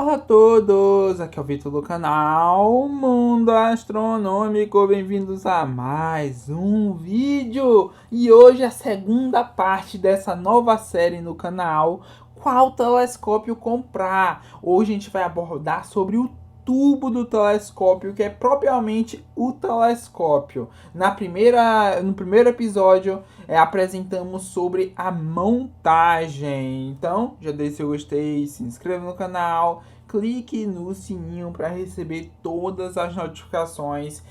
Olá a todos, aqui é o Vitor do canal Mundo Astronômico, bem-vindos a mais um vídeo. E hoje é a segunda parte dessa nova série no canal, qual telescópio comprar. Hoje a gente vai abordar sobre o tubo do telescópio, que é propriamente o telescópio. No primeiro episódio apresentamos sobre a montagem. Então, já deixe seu gostei, se inscreva no canal, clique no sininho para receber todas as notificações.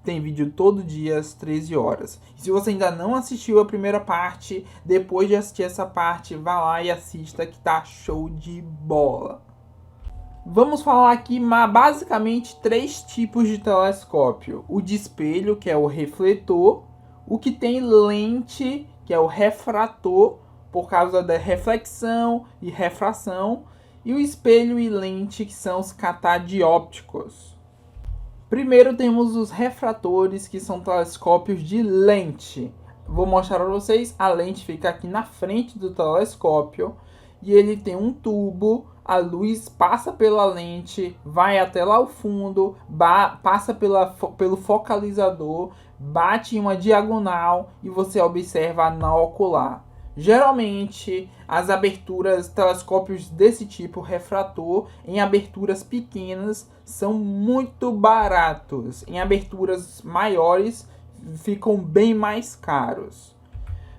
Tem vídeo todo dia às 13 horas. E se você ainda não assistiu a primeira parte, depois de assistir essa parte, vá lá e assista que tá show de bola. Vamos falar aqui basicamente três tipos de telescópio. O de espelho, que é o refletor. O que tem lente, que é o refrator, por causa da reflexão e refração. E o espelho e lente, que são os catadiópticos. Primeiro temos os refratores, que são telescópios de lente. Vou mostrar para vocês. A lente fica aqui na frente do telescópio. E ele tem um tubo. A luz passa pela lente, vai até lá ao fundo, passa pelo focalizador, bate em uma diagonal e você observa na ocular. Geralmente, as aberturas, telescópios desse tipo, refrator, em aberturas pequenas, são muito baratos. Em aberturas maiores, ficam bem mais caros.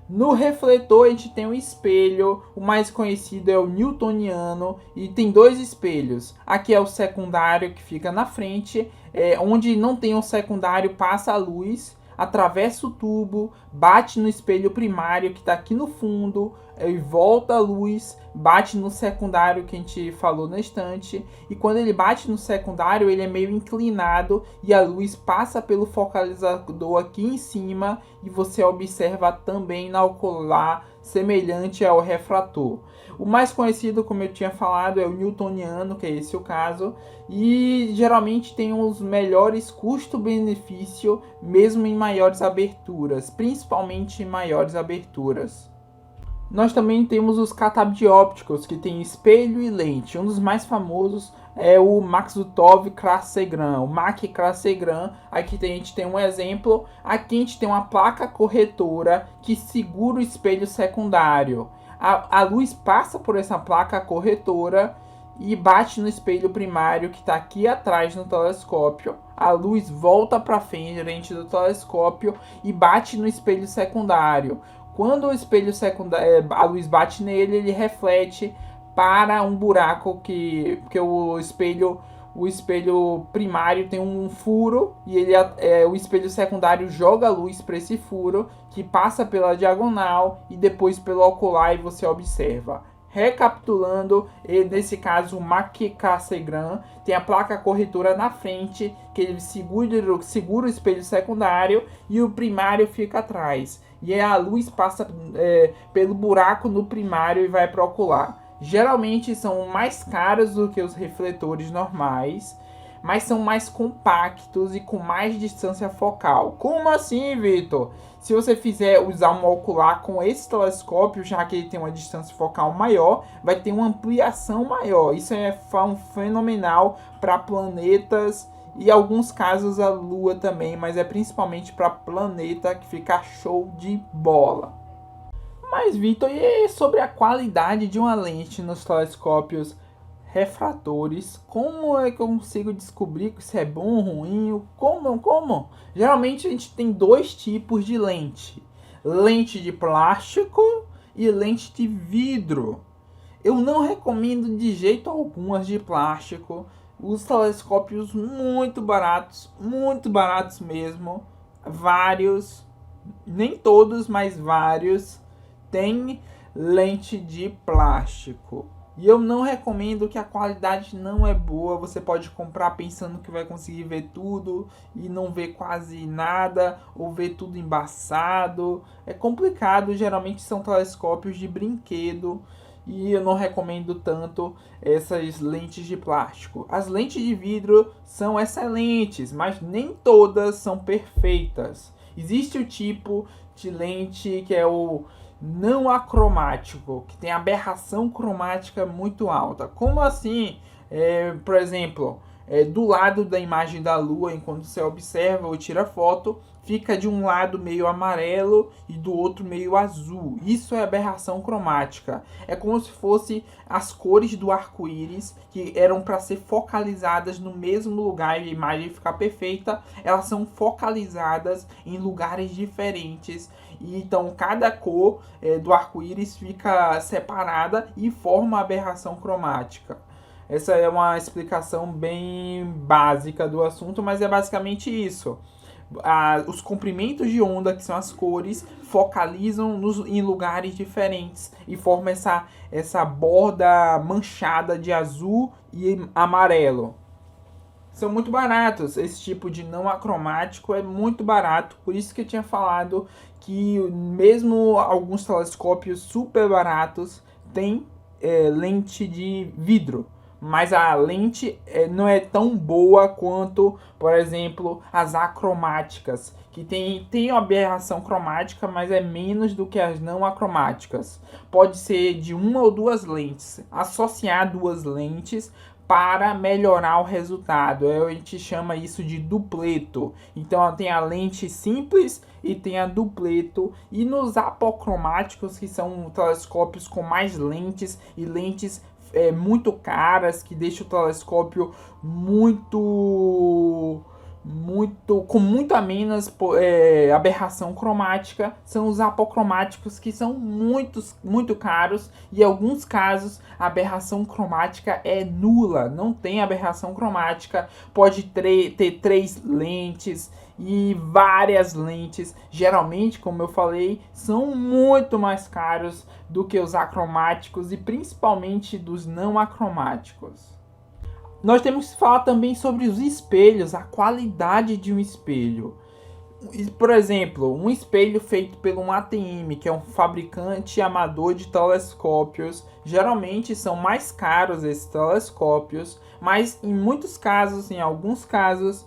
No refletor a gente tem um espelho, o mais conhecido é o newtoniano, e tem dois espelhos. Aqui é o secundário que fica na frente, onde não tem um secundário passa a luz, atravessa o tubo, bate no espelho primário que está aqui no fundo, e volta a luz, bate no secundário que a gente falou na estante, e quando ele bate no secundário ele é meio inclinado e a luz passa pelo focalizador aqui em cima e você observa também na ocular, semelhante ao refrator. O mais conhecido, como eu tinha falado, é o newtoniano, que é esse o caso, e geralmente tem os melhores custo-benefício, mesmo em maiores aberturas, principalmente em maiores aberturas. Nós também temos os catadiópticos, que tem espelho e lente. Um dos mais famosos é o Maksutov-Cassegrain, o Mach-Cassegrain. Aqui a gente tem um exemplo. Aqui a gente tem uma placa corretora que segura o espelho secundário. A luz passa por essa placa corretora e bate no espelho primário que está aqui atrás no telescópio. A luz volta para frente do telescópio e bate no espelho secundário. Quando o espelho secundário, a luz bate nele, ele reflete para um buraco porque o espelho primário tem um furo e o espelho secundário joga a luz para esse furo que passa pela diagonal e depois pelo ocular e você observa. Recapitulando, nesse caso o Mach-Cassegrain tem a placa corretora na frente que ele segura o espelho secundário e o primário fica atrás. E a luz passa pelo buraco no primário e vai para o ocular. Geralmente são mais caros do que os refletores normais, mas são mais compactos e com mais distância focal. Como assim, Vitor? Se você usar um ocular com esse telescópio, já que ele tem uma distância focal maior, vai ter uma ampliação maior. Isso é fenomenal para planetas e em alguns casos a Lua também, mas é principalmente para planeta que fica show de bola. Mas, Vitor, e sobre a qualidade de uma lente nos telescópios refratores? Como é que eu consigo descobrir se é bom ou ruim? Como? Geralmente a gente tem dois tipos de lente. Lente de plástico e lente de vidro. Eu não recomendo de jeito algum as de plástico. Os telescópios muito baratos mesmo. Vários, nem todos, mas vários, tem lente de plástico. E eu não recomendo, que a qualidade não é boa. Você pode comprar pensando que vai conseguir ver tudo e não ver quase nada, ou ver tudo embaçado. É complicado, geralmente são telescópios de brinquedo e eu não recomendo tanto essas lentes de plástico. As lentes de vidro são excelentes, mas nem todas são perfeitas. Existe o tipo de lente que é o não acromático, que tem aberração cromática muito alta. Como assim? Por exemplo, do lado da imagem da Lua, enquanto você observa ou tira foto, fica de um lado meio amarelo e do outro meio azul. Isso é aberração cromática. É como se fosse as cores do arco-íris que eram para ser focalizadas no mesmo lugar e a imagem ficar perfeita. Elas são focalizadas em lugares diferentes. E então cada cor do arco-íris fica separada e forma a aberração cromática. Essa é uma explicação bem básica do assunto, mas é basicamente isso. Os comprimentos de onda, que são as cores, focalizam em lugares diferentes e formam essa borda manchada de azul e amarelo. São muito baratos, esse tipo de não acromático é muito barato, por isso que eu tinha falado que mesmo alguns telescópios super baratos têm lente de vidro. Mas a lente não é tão boa quanto, por exemplo, as acromáticas, que tem aberração cromática, mas é menos do que as não acromáticas. Pode ser de uma ou duas lentes, associar duas lentes para melhorar o resultado. A gente chama isso de dupleto. Então tem a lente simples e tem a dupleto. E nos apocromáticos, que são telescópios com mais lentes e lentes muito caras, que deixa o telescópio com muito a menos aberração cromática, são os apocromáticos, que são muito caros, e em alguns casos a aberração cromática é nula, não tem aberração cromática, pode ter 3 lentes e várias lentes. Geralmente, como eu falei, são muito mais caros do que os acromáticos e principalmente dos não acromáticos. Nós temos que falar também sobre os espelhos, a qualidade de um espelho. Por exemplo, um espelho feito pelo ATM, que é um fabricante amador de telescópios, geralmente são mais caros esses telescópios, mas em muitos casos, em alguns casos,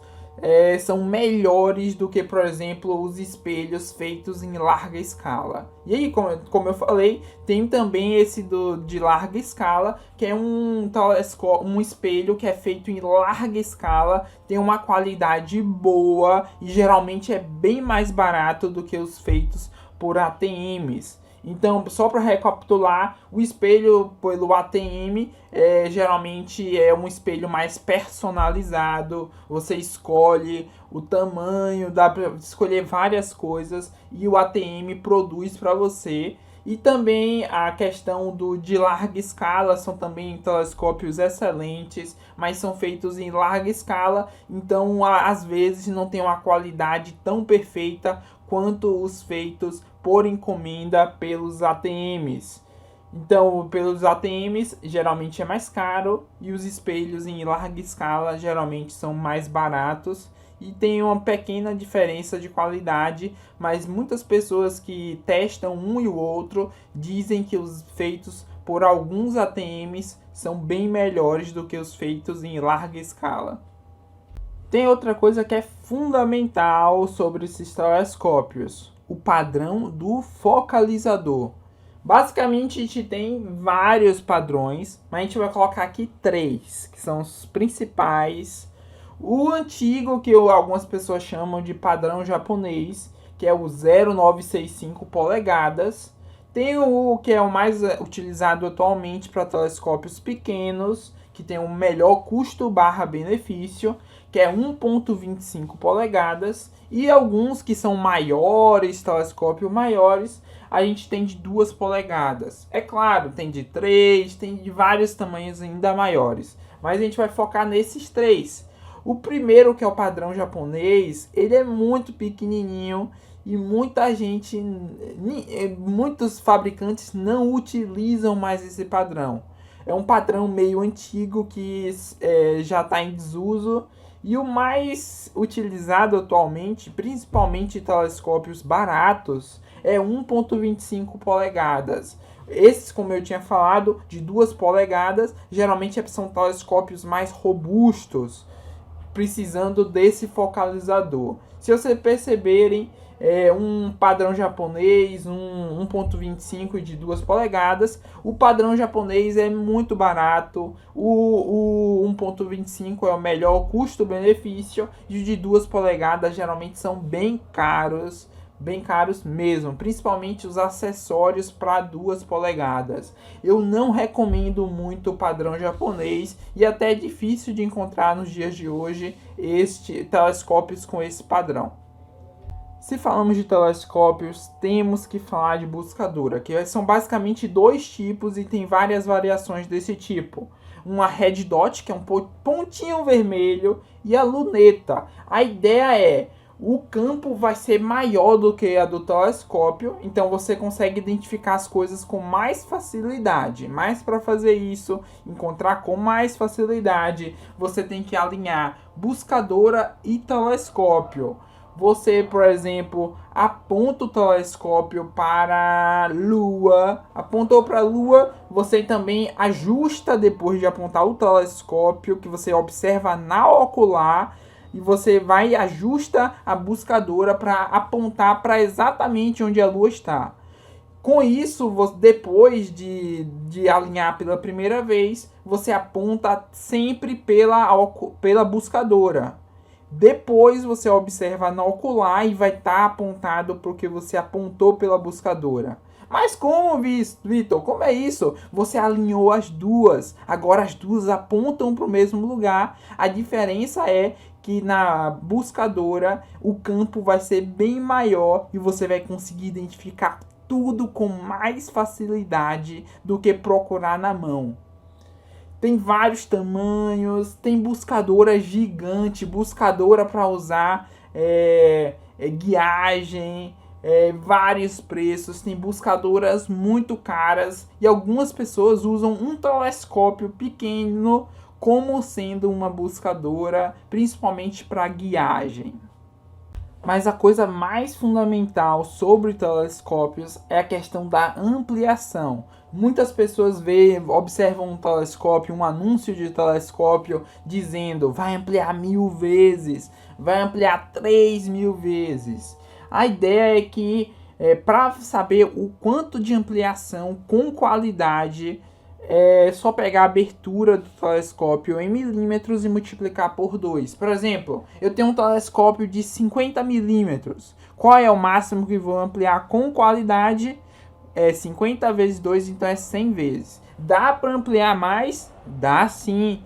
são melhores do que, por exemplo, os espelhos feitos em larga escala. E aí, como eu falei, tem também esse de larga escala, que é um espelho que é feito em larga escala, tem uma qualidade boa e geralmente é bem mais barato do que os feitos por ATMs. Então, só para recapitular, o espelho pelo ATM geralmente é um espelho mais personalizado. Você escolhe o tamanho, dá para escolher várias coisas e o ATM produz para você. E também a questão de larga escala, são também telescópios excelentes, mas são feitos em larga escala, então às vezes não tem uma qualidade tão perfeita quanto os feitos por encomenda pelos ATMs. Então, pelos ATMs geralmente é mais caro e os espelhos em larga escala geralmente são mais baratos e tem uma pequena diferença de qualidade, mas muitas pessoas que testam um e o outro dizem que os feitos por alguns ATMs são bem melhores do que os feitos em larga escala. Tem outra coisa que é fundamental sobre esses telescópios: o padrão do focalizador. Basicamente, a gente tem vários padrões, mas a gente vai colocar aqui 3, que são os principais. O antigo, que algumas pessoas chamam de padrão japonês, que é o 0,965 polegadas. Tem o que é o mais utilizado atualmente para telescópios pequenos, que tem um melhor custo/benefício, que é 1,25 polegadas. E alguns que são maiores, telescópios maiores, a gente tem de 2 polegadas. É claro, tem de 3, tem de vários tamanhos ainda maiores. Mas a gente vai focar nesses 3. O primeiro, que é o padrão japonês, ele é muito pequenininho e muitos fabricantes não utilizam mais esse padrão. É um padrão meio antigo que já está em desuso. E o mais utilizado atualmente, principalmente em telescópios baratos, é 1,25 polegadas. Esses, como eu tinha falado, de 2 polegadas, geralmente são telescópios mais robustos, precisando desse focalizador. Se vocês perceberem, um padrão japonês, 1,25 de 2 polegadas, o padrão japonês é muito barato, o 1.25 é o melhor custo-benefício, e o de 2 polegadas geralmente são bem caros mesmo, principalmente os acessórios para 2 polegadas. Eu não recomendo muito o padrão japonês, e até é difícil de encontrar nos dias de hoje telescópios com esse padrão. Se falamos de telescópios, temos que falar de buscadora, que são basicamente 2 tipos e tem várias variações desse tipo. Uma red dot, que é um pontinho vermelho, e a luneta. A ideia é, o campo vai ser maior do que a do telescópio, então você consegue identificar as coisas com mais facilidade. Mas para fazer isso, encontrar com mais facilidade, você tem que alinhar buscadora e telescópio. Você, por exemplo, aponta o telescópio para a Lua. Apontou para a Lua, você também ajusta depois de apontar o telescópio, que você observa na ocular, e você vai e ajusta a buscadora para apontar para exatamente onde a Lua está. Com isso, depois de alinhar pela primeira vez, você aponta sempre pela buscadora. Depois você observa na ocular e vai estar apontado porque você apontou pela buscadora. Mas como, Vitor? Como é isso? Você alinhou as duas. Agora as duas apontam para o mesmo lugar. A diferença é que na buscadora o campo vai ser bem maior e você vai conseguir identificar tudo com mais facilidade do que procurar na mão. Tem vários tamanhos, tem buscadora gigante, buscadora para usar guiagem, vários preços, tem buscadoras muito caras e algumas pessoas usam um telescópio pequeno como sendo uma buscadora, principalmente para guiagem. Mas a coisa mais fundamental sobre telescópios é a questão da ampliação. Muitas pessoas observam um telescópio, um anúncio de telescópio dizendo vai ampliar 1000 vezes, vai ampliar 3000 vezes. A ideia é que para saber o quanto de ampliação com qualidade, é só pegar a abertura do telescópio em milímetros e multiplicar por 2. Por exemplo, eu tenho um telescópio de 50 milímetros. Qual é o máximo que vou ampliar com qualidade? 50 vezes 2, então é 100 vezes. Dá para ampliar mais? Dá sim,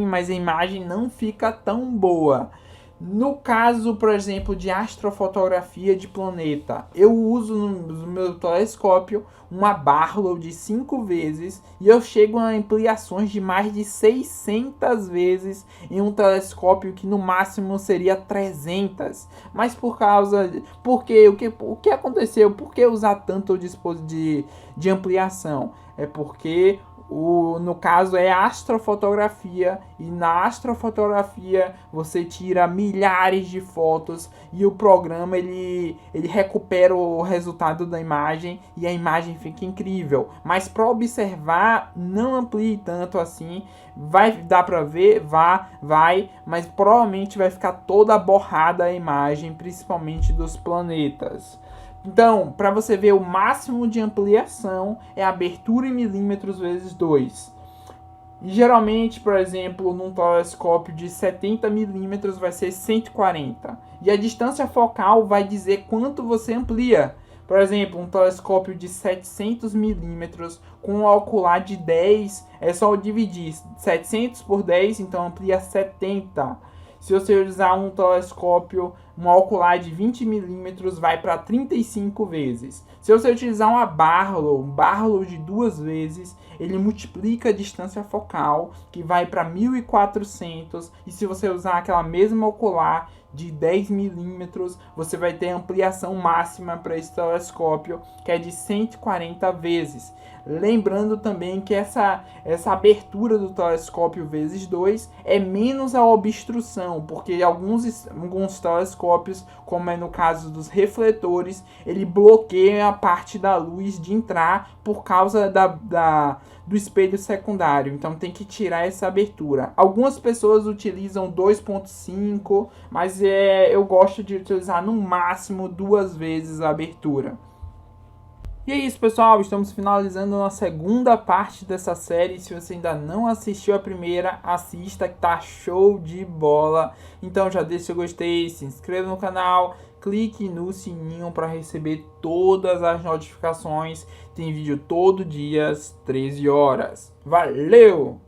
mas a imagem não fica tão boa. No caso, por exemplo, de astrofotografia de planeta, eu uso no meu telescópio uma Barlow de 5 vezes e eu chego a ampliações de mais de 600 vezes em um telescópio que no máximo seria 300. Mas o que aconteceu? Por que usar tanto de ampliação? É porque no caso é astrofotografia, e na astrofotografia você tira milhares de fotos e o programa ele recupera o resultado da imagem e a imagem fica incrível. Mas para observar, não amplie tanto assim. Vai dar para ver, vai, mas provavelmente vai ficar toda borrada a imagem, principalmente dos planetas. Então, para você ver o máximo de ampliação é a abertura em milímetros vezes 2. E geralmente, por exemplo, num telescópio de 70 milímetros vai ser 140. E a distância focal vai dizer quanto você amplia. Por exemplo, um telescópio de 700 milímetros com um ocular de 10, é só dividir 700 por 10, então amplia 70. Se você usar um telescópio, um ocular de 20 milímetros, vai para 35 vezes. Se você utilizar um Barlow de 2 vezes, ele multiplica a distância focal, que vai para 1400. E se você usar aquela mesma ocular de 10 milímetros, você vai ter ampliação máxima para esse telescópio, que é de 140 vezes. Lembrando também que essa abertura do telescópio vezes 2 é menos a obstrução, porque alguns telescópios, como é no caso dos refletores, ele bloqueia a parte da luz de entrar por causa do espelho secundário. Então tem que tirar essa abertura. Algumas pessoas utilizam 2.5, mas eu gosto de utilizar no máximo 2 vezes a abertura. E é isso, pessoal, estamos finalizando a segunda parte dessa série. Se você ainda não assistiu a primeira, assista, que tá show de bola. Então já deixa seu gostei, se inscreva no canal, clique no sininho para receber todas as notificações. Tem vídeo todo dia às 13 horas. Valeu!